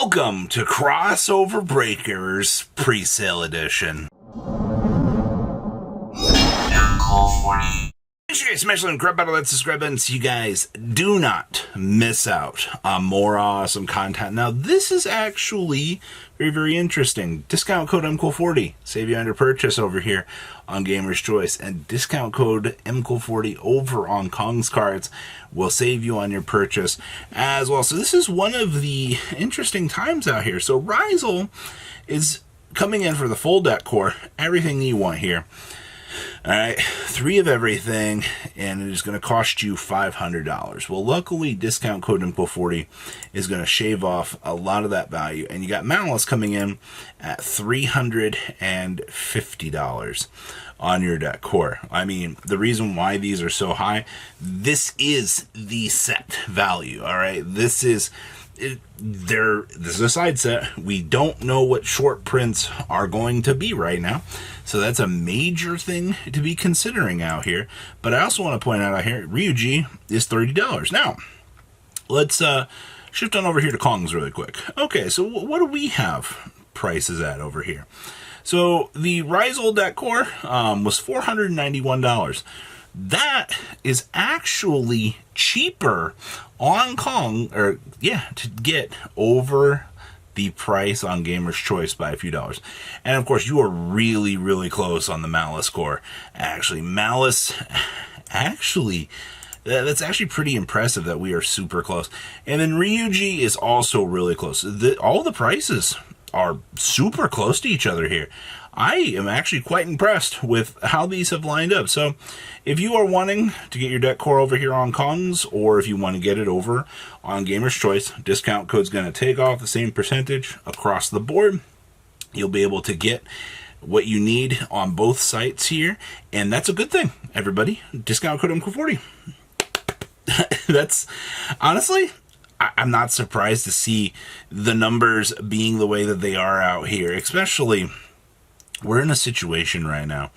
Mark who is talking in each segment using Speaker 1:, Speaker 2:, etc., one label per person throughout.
Speaker 1: Welcome to Crossover Breakers Presale Edition. Make sure you guys smash the grab button, that subscribe button so you guys do not miss out on more awesome content. Now, this is actually very, very interesting. Discount code MCool40. Save you on your purchase over here on Gamer's Choice. And discount code MCool40 over on Kong's Cards will save you on your purchase as well. So this is one of the interesting times out here. So Presale is coming in for the full deck core. Everything you want here. Alright, 3 of everything, and it is going to cost you $500. Well, luckily, discount code MCool40 is going to shave off a lot of that value, and you got Malice coming in at $350 on your deck core. I mean, the reason why these are so high, this is the set value, alright? This is a side set. We don't know what short prints are going to be right now, so that's a major thing to be considering out here. But I also want to point out here, Ryuji is $30. Now, let's shift on over here to Kong's really quick. Okay, so what do we have prices at over here? So the Presale deck core was $491. That is actually cheaper on Kong, to get over the price on Gamer's Choice by a few dollars. And of course, you are really, really close on the Malice core. Actually, Malice, that's actually pretty impressive that we are super close. And then Ryuji is also really close. All the prices are super close to each other here. I am actually quite impressed with how these have lined up. So if you are wanting to get your deck core over here on Kong's, or if you want to get it over on Gamer's Choice, discount code's going to take off the same percentage across the board. You'll be able to get what you need on both sites here, and that's a good thing, everybody. Discount code MCool40. That's, honestly, I'm not surprised to see the numbers being the way that they are out here, especially we're in a situation right now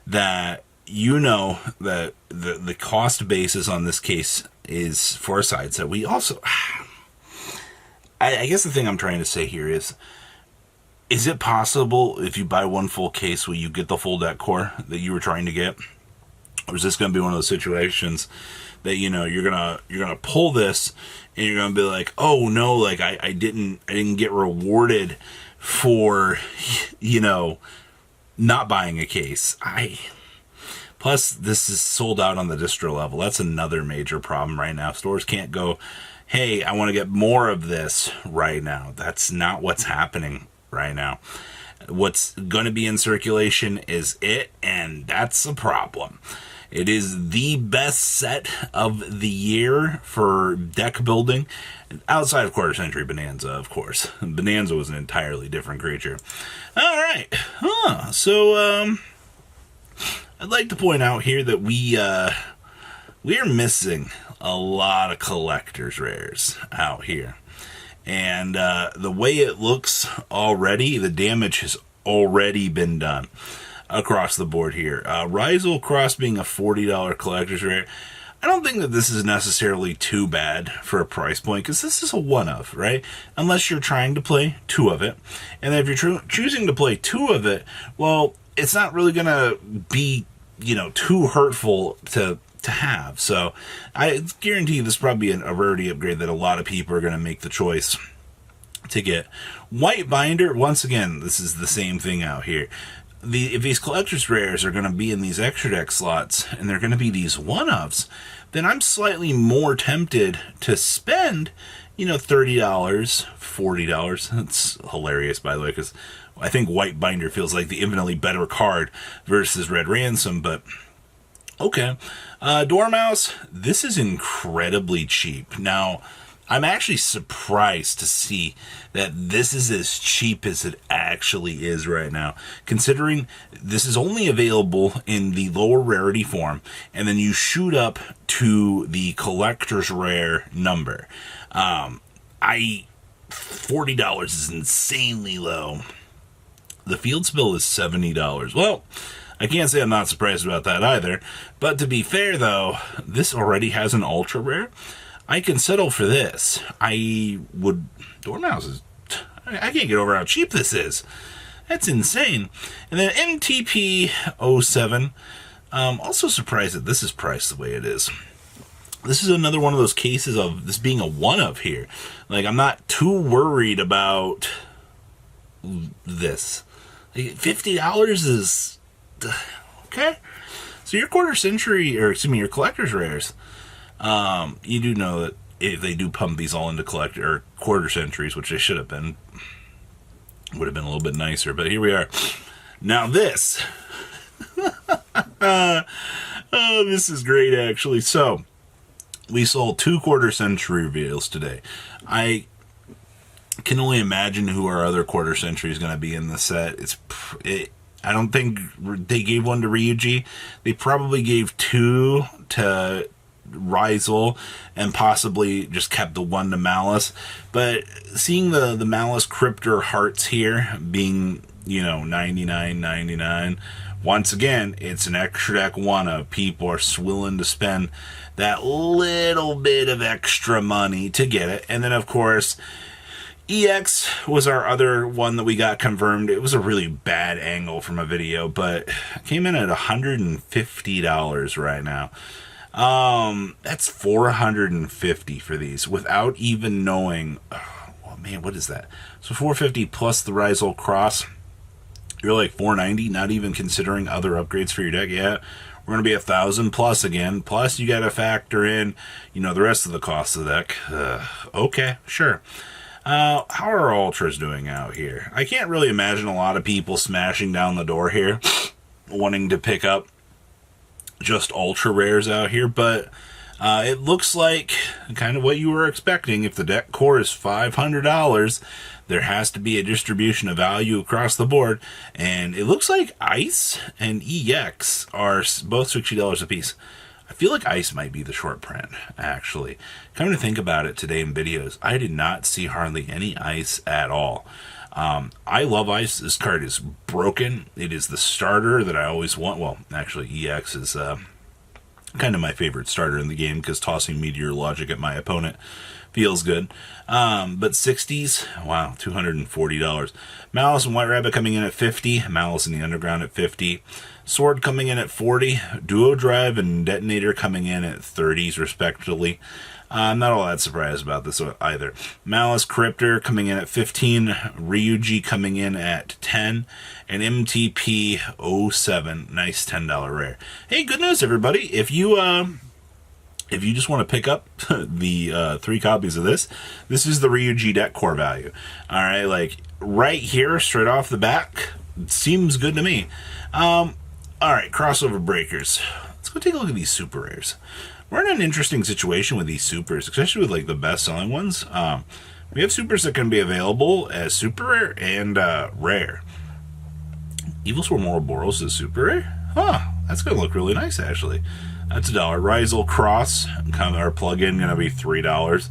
Speaker 1: that you know that the cost basis on this case is for a side set. We also, I guess the thing I'm trying to say here is it possible if you buy one full case, will you get the full deck core that you were trying to get? Or is this going to be one of those situations that, you know, you're gonna pull this and you're gonna be like, oh no, like I didn't get rewarded for, you know, not buying a case. Plus this is sold out on the distro level. That's another major problem right now. Stores can't go, hey, I want to get more of this right now. That's not what's happening right now. What's going to be in circulation is it, and that's a problem. It is the best set of the year for deck building, outside of Quarter Century Bonanza, of course. Bonanza was an entirely different creature. All right. So, I'd like to point out here that we are missing a lot of collector's rares out here. And the way it looks already, the damage has already been done across the board here. Presale Cross being a $40 collector's rare, I don't think that this is necessarily too bad for a price point, because this is a one-of, right? Unless you're trying to play 2 of it. And then if you're choosing to play 2 of it, well, it's not really going to be, you know, too hurtful to have. So I guarantee this is probably a rarity upgrade that a lot of people are going to make the choice to get. White Binder, once again, this is the same thing out here. If these collector's rares are going to be in these extra deck slots and they're going to be these one-ofs, then I'm slightly more tempted to spend, you know, $30, $40. That's hilarious, by the way, because I think White Binder feels like the infinitely better card versus Red Ransom, but okay. Dormouse, this is incredibly cheap. Now, I'm actually surprised to see that this is as cheap as it actually is right now, considering this is only available in the lower rarity form, and then you shoot up to the collector's rare number. $40 is insanely low. The field spill is $70. Well, I can't say I'm not surprised about that either, but to be fair though, this already has an ultra rare. I can settle for this. Dormouse is I can't get over how cheap this is. That's insane. And then MTP 07. Also surprised that this is priced the way it is. This is another one of those cases of this being a one of here. Like, I'm not too worried about this. Like, $50 is okay. So your quarter century, or excuse me, your collector's rares. You do know that if they do pump these all into collector or quarter centuries, which they should have been, would have been a little bit nicer. But here we are. Now this, oh, this is great actually. So we sold 2 quarter century reveals today. I can only imagine who our other quarter century is going to be in the set. I don't think they gave one to Ryuji. They probably gave 2 to Presale and possibly just kept the 1 to Malice. But seeing the Malice Cryptor Hearts here being, $99.99, once again, it's an extra deck one of people are willing to spend that little bit of extra money to get it. And then, of course, EX was our other one that we got confirmed. It was a really bad angle from a video, but it came in at $150 right now. That's $450 for these without even knowing. Oh man, what is that? So $450 plus the Presale Cross. You're like $490, not even considering other upgrades for your deck. Yeah, we're gonna be $1,000 plus again. Plus you got to factor in, the rest of the cost of the deck. Okay, sure. How are Ultras doing out here? I can't really imagine a lot of people smashing down the door here, wanting to pick up just ultra rares out here, but it looks like kind of what you were expecting. If the deck core is $500, there has to be a distribution of value across the board, and it looks like Ice and EX are both $60 a piece. I feel like Ice might be the short print, actually. Coming to think about it today in videos, I did not see hardly any Ice at all. I love Ice. This card is broken. It is the starter that I always want. Well, actually, EX is kind of my favorite starter in the game because tossing Meteor Logic at my opponent feels good. But 60s, wow, $240. Malice and White Rabbit coming in at $50. Malice in the Underground at $50. Sword coming in at $40. Duo Drive and Detonator coming in at $30s, respectively. I'm not all that surprised about this either. Malice Cryptor coming in at $15, Ryuji coming in at $10, and MTP 07, nice $10 rare. Hey, good news, everybody! If you just want to pick up the 3 copies of this is the Ryuji deck core value. All right, like right here, straight off the back, seems good to me. All right, crossover breakers. Let's go take a look at these super rares. We're in an interesting situation with these supers, especially with like the best-selling ones. We have supers that can be available as super rare and rare. Evil Swarm Ouroboros is super rare? Huh, that's going to look really nice, actually. That's $1. Presale Cross, our plug-in, going to be $3.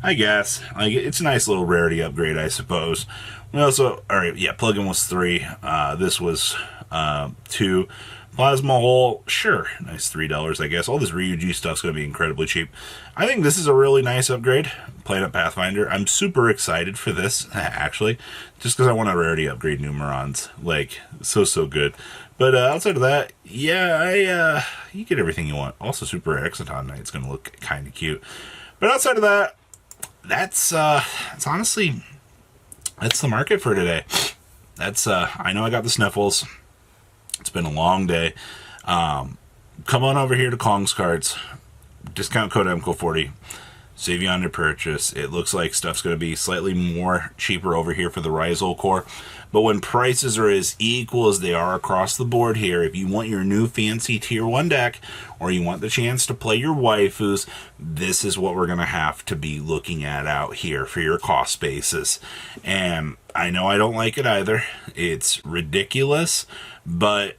Speaker 1: I guess. Like, it's a nice little rarity upgrade, I suppose. We also, alright, yeah, plug-in was $3. This was $2. Plasma Hole, sure, nice $3, I guess. All this Ryuji stuff's going to be incredibly cheap. I think this is a really nice upgrade. Planet Pathfinder. I'm super excited for this, actually, just because I want a rarity upgrade Numerons. Like, so good. But outside of that, yeah, you get everything you want. Also, Super Exciton Knight's going to look kind of cute. But outside of that, that's honestly, that's the market for today. That's, I know I got the sniffles. It's been a long day. Come on over here to Kong's Cards. Discount code MCO40. Save you on your purchase. It looks like stuff's going to be slightly more cheaper over here for the Presale core. But when prices are as equal as they are across the board here, if you want your new fancy tier 1 deck, or you want the chance to play your waifus, this is what we're going to have to be looking at out here for your cost basis. And I know I don't like it either. It's ridiculous. But,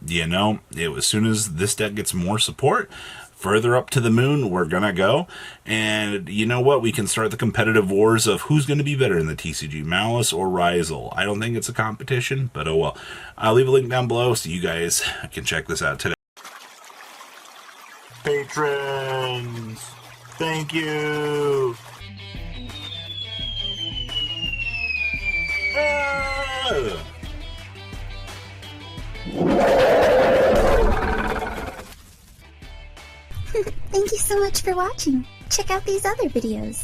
Speaker 1: as soon as this deck gets more support, further up to the moon we're gonna go. And you know what? We can start the competitive wars of who's going to be better in the TCG, Malice or Presale. I don't think it's a competition, but oh well. I'll leave a link down below so you guys can check this out today. Patrons, thank you.
Speaker 2: Thank you so much for watching. Check out these other videos.